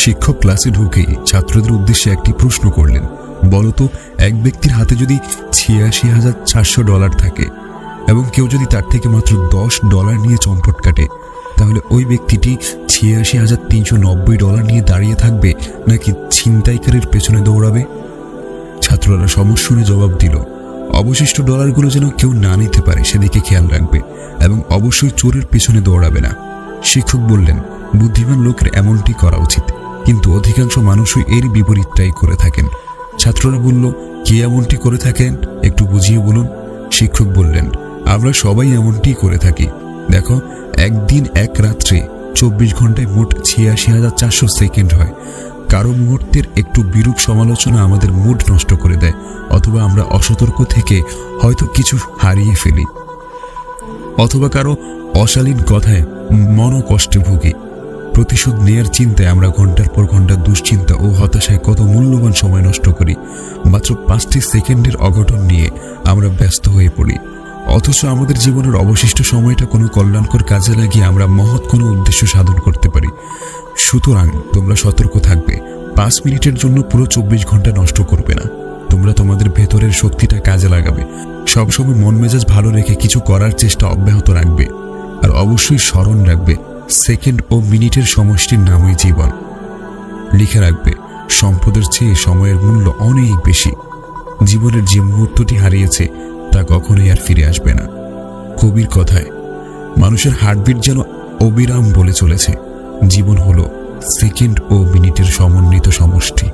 শিক্ষক ক্লাসে ঢুকেই ছাত্রদের উদ্দেশ্যে একটি প্রশ্ন করলেন, বলতো এক ব্যক্তির হাতে যদি $৮৬,৪০০ থাকে এবং কেউ যদি তার থেকে মাত্র $10 নিয়ে চম্পট কাটে, তাহলে ওই ব্যক্তিটি $৮৬,৩৯০ নিয়ে দাঁড়িয়ে থাকবে নাকি ছিনতাইকারীর পেছনে দৌড়াবে? ছাত্ররা সমস্যরে জবাব দিল, অবশিষ্ট ডলারগুলো যেন কেউ না নিতে পারে সেদিকে খেয়াল রাখবে এবং অবশ্যই চোরের পেছনে দৌড়াবে না। শিক্ষক বললেন, বুদ্ধিমান লোকের এমনটি করা উচিত, কিন্তু অধিকাংশ মানুষই এর বিপরীতটাই করে থাকেন। ছাত্ররা বলল, কে এমনটি করে থাকেন, একটু বুঝিয়ে বলুন। শিক্ষক বললেন, আমরা সবাই এমনটি করে থাকি। দেখো, একদিন এক রাত্রে 24 ঘন্টায় মোট ৮৬,৪০০ সেকেন্ড হয়। কারো মুহূর্তের একটু বিরূপ সমালোচনা আমাদের মুড নষ্ট করে দেয়, অথবা আমরা অসতর্ক থেকে হয়তো কিছু হারিয়ে ফেলি, অথবা কারো অশালীন কথায় মনোকষ্টে ভুগি। প্রতিশোধ নেয়ার চিন্তায় আমরা ঘন্টার পর ঘন্টা দুশ্চিন্তা ও হতাশায় কত মূল্যবান সময় নষ্ট করি। মাত্র 5টি সেকেন্ডের অঘটন নিয়ে আমরা ব্যস্ত হয়ে পড়ি, অথচ আমাদের জীবনের অবশিষ্ট সময়টা কোনো কল্যাণকর কাজে লাগিয়ে আমরা মহৎ কোনো উদ্দেশ্য সাধন করতে পারি। সুতরাং তোমরা সতর্ক থাকবে, 5 মিনিটের জন্য পুরো 24 ঘন্টা নষ্ট করবে না। তোমরা তোমাদের ভেতরের শক্তিটা কাজে লাগাবে, সবসময় মন মেজাজ ভালো রেখে কিছু করার চেষ্টা অব্যাহত রাখবে, আর অবশ্যই স্মরণ রাখবে সেকেন্ড ও মিনিটের সমষ্টির নামই জীবন। লিখে রাখবে, সম্পদের চেয়ে সময়ের মূল্য অনেক বেশি। জীবনের যে মুহূর্তটি হারিয়েছে তা কখনোই আর ফিরে আসবে না। কবির কথায়, মানুষের হার্টবিট যেন অবিরাম বলে চলেছে, জীবন হলো সেকেন্ড ও মিনিটের সমন্বিত সমষ্টি।